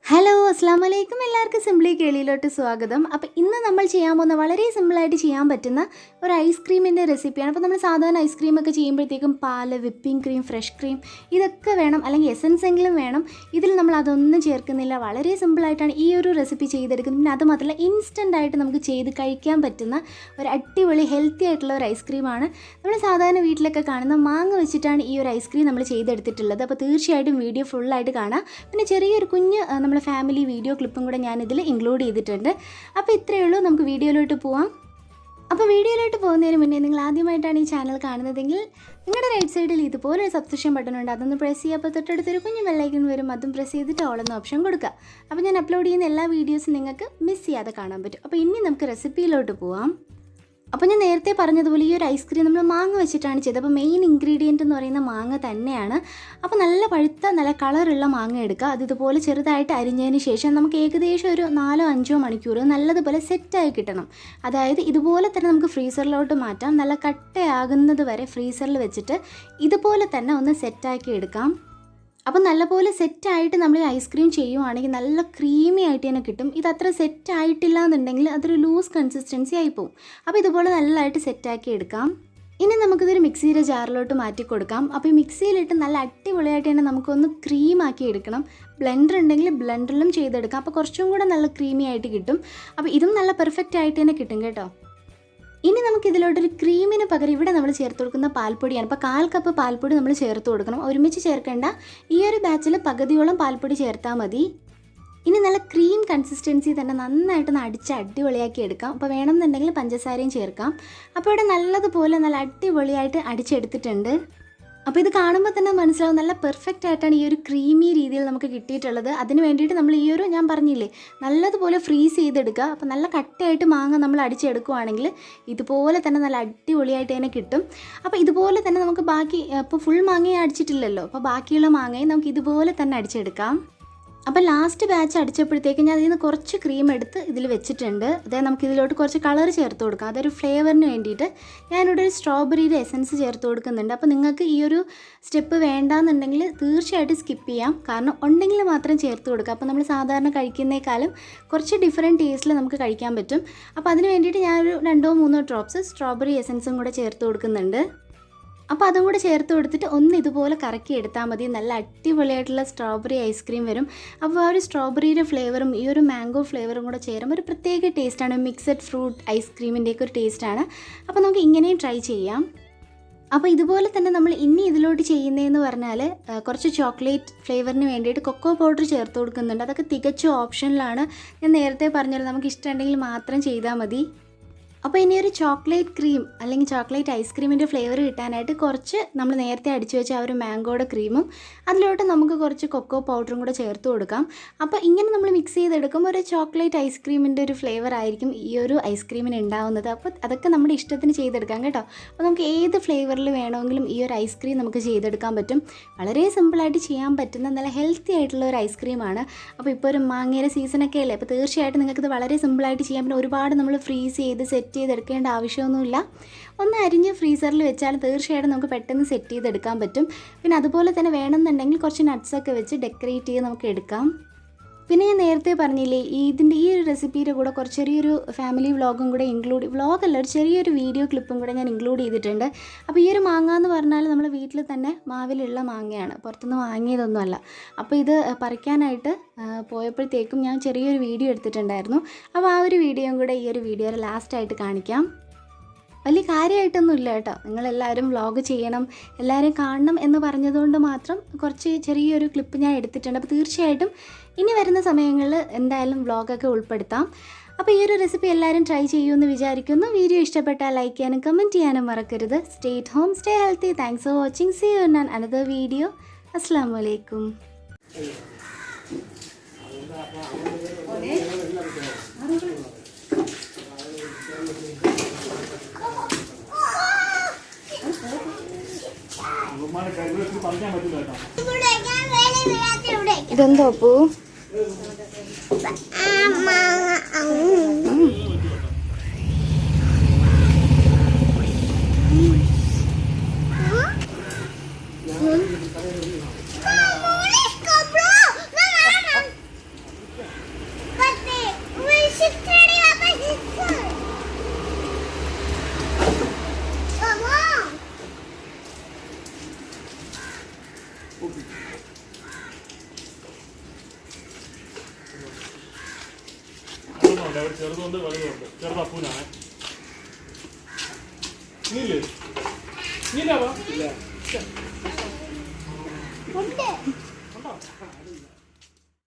Hello അസ്സാം വലൈക്കും എല്ലാവർക്കും സിംപ്ലി കേളിയിലോട്ട് സ്വാഗതം. അപ്പോൾ ഇന്ന് നമ്മൾ ചെയ്യാൻ പോകുന്ന വളരെ സിമ്പിളായിട്ട് ചെയ്യാൻ പറ്റുന്ന ഒരു ഐസ്ക്രീമിൻ്റെ റെസിപ്പിയാണ്. അപ്പോൾ നമ്മൾ സാധാരണ ഐസ്ക്രീമൊക്കെ ചെയ്യുമ്പോഴത്തേക്കും പാല്, വിപ്പിംഗ് ക്രീം, ഫ്രഷ് ക്രീം ഇതൊക്കെ വേണം, അല്ലെങ്കിൽ എസൻസ് എങ്കിലും വേണം. ഇതിൽ നമ്മൾ അതൊന്നും ചേർക്കുന്നില്ല. വളരെ സിമ്പിളായിട്ടാണ് ഈ ഒരു റെസിപ്പി ചെയ്തെടുക്കുന്നത്. പിന്നെ അത് മാത്രമല്ല ഇൻസ്റ്റൻ്റായിട്ട് നമുക്ക് ചെയ്ത് കഴിക്കാൻ പറ്റുന്ന ഒരു അടിപൊളി ഹെൽത്തി ആയിട്ടുള്ള ഒരു ഐസ്ക്രീമാണ്. നമ്മൾ സാധാരണ വീട്ടിലൊക്കെ കാണുന്ന മാങ്ങ വെച്ചിട്ടാണ് ഈ ഒരു ഐസ്ക്രീം നമ്മൾ ചെയ്തെടുത്തിട്ടുള്ളത്. അപ്പോൾ തീർച്ചയായിട്ടും വീഡിയോ ഫുള്ളായിട്ട് കാണാം. പിന്നെ ചെറിയൊരു കുഞ്ഞ് നമ്മുടെ ഫാമിലി വീഡിയോ ക്ലിപ്പും കൂടെ ഞാനിതിൽ ഇൻക്ലൂഡ് ചെയ്തിട്ടുണ്ട്. അപ്പോൾ ഇത്രയേ ഉള്ളൂ, നമുക്ക് വീഡിയോയിലോട്ട് പോവാം. അപ്പോൾ വീഡിയോയിലോട്ട് പോകുന്നതിന് മുന്നേ നിങ്ങൾ ആദ്യമായിട്ടാണ് ഈ ചാനൽ കാണുന്നതെങ്കിൽ നിങ്ങളുടെ റൈറ്റ് സൈഡിൽ ഇതുപോലെ ഒരു സബ്സ്ക്രിപ്ഷൻ ബട്ടൺ ഉണ്ട്, അതൊന്ന് പ്രസ് ചെയ്യുക. അപ്പോൾ തൊട്ടടുത്തൊരു കുഞ്ഞു ബെല്ലൈക്കൺ വരും, അതും പ്രസ് ചെയ്തിട്ട് ഓൾ എന്ന ഓപ്ഷൻ കൊടുക്കുക. അപ്പോൾ ഞാൻ അപ്ലോഡ് ചെയ്യുന്ന എല്ലാ വീഡിയോസും നിങ്ങൾക്ക് മിസ് ചെയ്യാതെ കാണാൻ പറ്റും. അപ്പോൾ ഇനി നമുക്ക് റെസിപ്പിയിലോട്ട് പോവാം. അപ്പോൾ ഞാൻ നേരത്തെ പറഞ്ഞതുപോലെ ഈ ഒരു ഐസ്ക്രീം നമ്മൾ മാങ്ങ വെച്ചിട്ടാണ് ചെയ്തത്. അപ്പോൾ മെയിൻ ഇൻഗ്രീഡിയൻറ്റ് എന്ന് പറയുന്ന മാങ്ങ തന്നെയാണ്. അപ്പോൾ നല്ല പഴുത്ത നല്ല കളറുള്ള മാങ്ങ എടുക്കുക. അത് ഇതുപോലെ ചെറുതായിട്ട് അരിഞ്ഞതിന് ശേഷം നമുക്ക് ഏകദേശം ഒരു 4-5 മണിക്കൂർ നല്ലതുപോലെ സെറ്റായി കിട്ടണം. അതായത് ഇതുപോലെ തന്നെ നമുക്ക് ഫ്രീസറിലോട്ട് മാറ്റാം. നല്ല കട്ടയാകുന്നത് വരെ ഫ്രീസറിൽ വെച്ചിട്ട് ഇതുപോലെ തന്നെ ഒന്ന് സെറ്റാക്കി എടുക്കാം. അപ്പോൾ നല്ലപോലെ സെറ്റായിട്ട് നമ്മൾ ഈ ഐസ്ക്രീം ചെയ്യുവാണെങ്കിൽ നല്ല ക്രീമി ആയിട്ട് തന്നെ കിട്ടും. ഇതത്ര സെറ്റായിട്ടില്ല എന്നുണ്ടെങ്കിൽ അതൊരു ലൂസ് കൺസിസ്റ്റൻസി ആയിപ്പോവും. അപ്പോൾ ഇതുപോലെ നല്ലതായിട്ട് സെറ്റാക്കി എടുക്കാം. ഇനി നമുക്കിതൊരു മിക്സിയുടെ ജാറിലോട്ട് മാറ്റി കൊടുക്കാം. അപ്പോൾ ഈ മിക്സിയിലിട്ട് നല്ല അടിപൊളിയായിട്ട് തന്നെ നമുക്കൊന്ന് ക്രീമാക്കി എടുക്കണം. ബ്ലെൻഡർ ഉണ്ടെങ്കിൽ ബ്ലെൻഡറിലും ചെയ്തെടുക്കാം. അപ്പോൾ കുറച്ചും കൂടെ നല്ല ക്രീമി ആയിട്ട് കിട്ടും. അപ്പോൾ ഇതും നല്ല പെർഫെക്റ്റ് ആയിട്ട് തന്നെ കിട്ടും കേട്ടോ. ഇനി നമുക്കിതിലോട്ടൊരു ക്രീമിന് പകരം ഇവിടെ നമ്മൾ ചേർത്ത് കൊടുക്കുന്ന പാൽപ്പൊടിയാണ്. അപ്പോൾ 1/4 കപ്പ് പാൽപ്പൊടി നമ്മൾ ചേർത്ത് കൊടുക്കണം. ഒരുമിച്ച് ചേർക്കേണ്ട. ഈ ഒരു ബാച്ചിൽ പകുതിയോളം പാൽപ്പൊടി ചേർത്താൽ മതി. ഇനി നല്ല ക്രീം കൺസിസ്റ്റൻസി തന്നെ നന്നായിട്ടൊന്ന് അടിച്ച് അടിപൊളിയാക്കി എടുക്കാം. അപ്പോൾ വേണമെന്നുണ്ടെങ്കിൽ പഞ്ചസാരയും ചേർക്കാം. അപ്പോൾ ഇവിടെ നല്ലതുപോലെ നല്ല അടിപൊളിയായിട്ട് അടിച്ചെടുത്തിട്ടുണ്ട്. അപ്പോൾ ഇത് കാണുമ്പോൾ തന്നെ മനസ്സിലാവും നല്ല പെർഫെക്റ്റ് ആയിട്ടാണ് ഈ ഒരു ക്രീമി രീതിയിൽ നമുക്ക് കിട്ടിയിട്ടുള്ളത്. അതിന് വേണ്ടിയിട്ട് നമ്മൾ ഈ ഒരു ഞാൻ പറഞ്ഞില്ലേ നല്ലതുപോലെ ഫ്രീസ് ചെയ്തെടുക്കുക. അപ്പോൾ നല്ല കട്ടയായിട്ട് മാങ്ങ നമ്മൾ അടിച്ചെടുക്കുകയാണെങ്കിൽ ഇതുപോലെ തന്നെ നല്ല അടിപൊളിയായിട്ട് തന്നെ കിട്ടും. അപ്പോൾ ഇതുപോലെ തന്നെ നമുക്ക് ബാക്കി ഇപ്പോൾ ഫുൾ മാങ്ങയെ അടിച്ചിട്ടില്ലല്ലോ, അപ്പോൾ ബാക്കിയുള്ള മാങ്ങയെ നമുക്ക് ഇതുപോലെ തന്നെ അടിച്ചെടുക്കാം. അപ്പോൾ ലാസ്റ്റ് ബാച്ച് അടിച്ചപ്പോഴത്തേക്ക് ഞാൻ അതിൽ നിന്ന് കുറച്ച് ക്രീം എടുത്ത് ഇതിൽ വെച്ചിട്ടുണ്ട്. അതായത് നമുക്ക് ഇതിലോട്ട് കുറച്ച് കളർ ചേർത്ത് കൊടുക്കാം. അതൊരു ഫ്ലേവറിന് വേണ്ടിയിട്ട് ഞാനിവിടെ ഒരു സ്ട്രോബെറിയുടെ എസൻസ് ചേർത്ത് കൊടുക്കുന്നുണ്ട്. അപ്പോൾ നിങ്ങൾക്ക് ഈ ഒരു സ്റ്റെപ്പ് വേണ്ടാന്നുണ്ടെങ്കിൽ തീർച്ചയായിട്ടും സ്കിപ്പ് ചെയ്യാം. കാരണം ഉണ്ടെങ്കിൽ മാത്രം ചേർത്ത് കൊടുക്കുക. അപ്പോൾ നമ്മൾ സാധാരണ കഴിക്കുന്നേക്കാളും കുറച്ച് ഡിഫറെൻറ്റ് ടേസ്റ്റിൽ നമുക്ക് കഴിക്കാൻ പറ്റും. അപ്പോൾ അതിന് വേണ്ടിയിട്ട് ഞാനൊരു 2-3 ഡ്രോപ്സ് സ്ട്രോബെറി എസൻസും കൂടെ ചേർത്ത് കൊടുക്കുന്നുണ്ട്. അപ്പോൾ അതും കൂടെ ചേർത്ത് കൊടുത്തിട്ട് ഒന്ന് ഇതുപോലെ കറക്കി എടുത്താൽ മതി. നല്ല അടിപൊളിയായിട്ടുള്ള സ്ട്രോബെറി ഐസ്ക്രീം വരും. അപ്പോൾ ആ ഒരു സ്ട്രോബെറിയുടെ ഫ്ലേവറും ഈ ഒരു മാംഗോ ഫ്ലേവറും കൂടെ ചേരുമ്പോൾ ഒരു പ്രത്യേക ടേസ്റ്റാണ്. മിക്സഡ് ഫ്രൂട്ട് ഐസ്ക്രീമിൻ്റെയൊക്കെ ഒരു ടേസ്റ്റാണ്. അപ്പോൾ നമുക്ക് ഇങ്ങനെയും ട്രൈ ചെയ്യാം. അപ്പോൾ ഇതുപോലെ തന്നെ നമ്മൾ ഇനി ഇതിലോട്ട് ചെയ്യുന്നതെന്ന് പറഞ്ഞാൽ കുറച്ച് ചോക്ലേറ്റ് ഫ്ലേവറിന് വേണ്ടിയിട്ട് കൊക്കോ പൗഡർ ചേർത്ത് കൊടുക്കുന്നുണ്ട്. അതൊക്കെ തികച്ചും ഓപ്ഷനിലാണ്. ഞാൻ നേരത്തെ പറഞ്ഞല്ലോ നമുക്ക് ഇഷ്ടമുണ്ടെങ്കിൽ മാത്രം ചെയ്താൽ മതി. അപ്പോൾ ഇനി ഒരു ചോക്ലേറ്റ് ക്രീം അല്ലെങ്കിൽ ചോക്ലേറ്റ് ഐസ്ക്രീമിൻ്റെ ഫ്ലേവർ കിട്ടാനായിട്ട് കുറച്ച് നമ്മൾ നേരത്തെ അടിച്ചു വെച്ച ആ ഒരു മാംഗോയുടെ ക്രീമും അതിലോട്ട് നമുക്ക് കുറച്ച് കൊക്കോ പൗഡറും കൂടെ ചേർത്ത് കൊടുക്കാം. അപ്പോൾ ഇങ്ങനെ നമ്മൾ മിക്സ് ചെയ്തെടുക്കുമ്പോൾ ഒരു ചോക്ലേറ്റ് ഐസ്ക്രീമിൻ്റെ ഒരു ഫ്ലേവർ ആയിരിക്കും ഈ ഒരു ഐസ്ക്രീമിന് ഉണ്ടാവുന്നത്. അപ്പോൾ അതൊക്കെ നമ്മുടെ ഇഷ്ടത്തിന് ചെയ്തെടുക്കാം കേട്ടോ. അപ്പോൾ നമുക്ക് ഏത് ഫ്ലേവറിൽ വേണമെങ്കിലും ഈ ഒരു ഐസ്ക്രീം നമുക്ക് ചെയ്തെടുക്കാൻ പറ്റും. വളരെ സിമ്പിളായിട്ട് ചെയ്യാൻ പറ്റുന്ന നല്ല ഹെൽത്തി ആയിട്ടുള്ള ഒരു ഐസ്ക്രീമാണ്. അപ്പോൾ ഇപ്പോൾ ഒരു മാങ്ങയുടെ സീസണൊക്കെ അല്ലേ, അപ്പോൾ തീർച്ചയായിട്ടും നിങ്ങൾക്കിത് വളരെ സിമ്പിളായിട്ട് ചെയ്യാൻ പറ്റും. ഒരുപാട് നമ്മൾ ഫ്രീസ് ചെയ്ത് സെറ്റ് ചെയ്തെടുക്കേണ്ട ആവശ്യമൊന്നുമില്ല. ഒന്ന് അരിഞ്ഞ് ഫ്രീസറിൽ വെച്ചാൽ തീർച്ചയായിട്ടും നമുക്ക് പെട്ടെന്ന് സെറ്റ് ചെയ്തെടുക്കാൻ പറ്റും. പിന്നെ അതുപോലെ തന്നെ വേണമെന്നുണ്ടെങ്കിൽ കുറച്ച് നട്ട്സൊക്കെ വെച്ച് ഡെക്കറേറ്റ് ചെയ്ത് നമുക്ക് എടുക്കാം. പിന്നെ ഞാൻ നേരത്തെ പറഞ്ഞില്ലേ ഇതിൻ്റെ ഈ ഒരു റെസിപ്പിയുടെ കൂടെ കുറച്ച് ചെറിയൊരു ഫാമിലി വ്ളോഗും കൂടെ വ്ളോഗല്ല ഒരു ചെറിയൊരു വീഡിയോ ക്ലിപ്പും കൂടെ ഞാൻ ഇൻക്ലൂഡ് ചെയ്തിട്ടുണ്ട്. അപ്പോൾ ഈ ഒരു മാങ്ങ എന്ന് പറഞ്ഞാൽ നമ്മൾ വീട്ടിൽ തന്നെ മാവിലുള്ള മാങ്ങയാണ്, പുറത്തുനിന്ന് വാങ്ങിയതൊന്നുമല്ല. അപ്പോൾ ഇത് പറിക്കാനായിട്ട് പോയപ്പോഴത്തേക്കും ഞാൻ ചെറിയൊരു വീഡിയോ എടുത്തിട്ടുണ്ടായിരുന്നു. അപ്പോൾ ആ ഒരു വീഡിയോയും കൂടെ ഈ ഒരു വീഡിയോയുടെ ലാസ്റ്റായിട്ട് കാണിക്കാം. വലിയ കാര്യമായിട്ടൊന്നും ഇല്ല കേട്ടോ. നിങ്ങളെല്ലാവരും വ്ളോഗ് ചെയ്യണം, എല്ലാവരും കാണണം എന്ന് പറഞ്ഞതുകൊണ്ട് മാത്രം കുറച്ച് ചെറിയൊരു ക്ലിപ്പ് ഞാൻ എടുത്തിട്ടുണ്ട്. അപ്പോൾ തീർച്ചയായിട്ടും ഇനി വരുന്ന സമയങ്ങളിൽ എന്തായാലും വ്ളോഗൊക്കെ ഉൾപ്പെടുത്താം. അപ്പോൾ ഈ ഒരു റെസിപ്പി എല്ലാവരും ട്രൈ ചെയ്യുമെന്ന് വിചാരിക്കുന്നു. വീഡിയോ ഇഷ്ടപ്പെട്ടാൽ ലൈക്ക് ചെയ്യാനും കമൻറ്റ് ചെയ്യാനും മറക്കരുത്. Stay at home, stay healthy. Thanks for watching. See you in another video. അസ്സലാമു അലൈക്കും. ഇതെന്തോ പൂ ഉണ്ട്, അവർ ചെറുതുണ്ട് വലുതുണ്ട്. ചെറുത് അപ്പൂനാണ്. നീല്ലേ നീലാവാ? ഇല്ല. ഉണ്ടോ?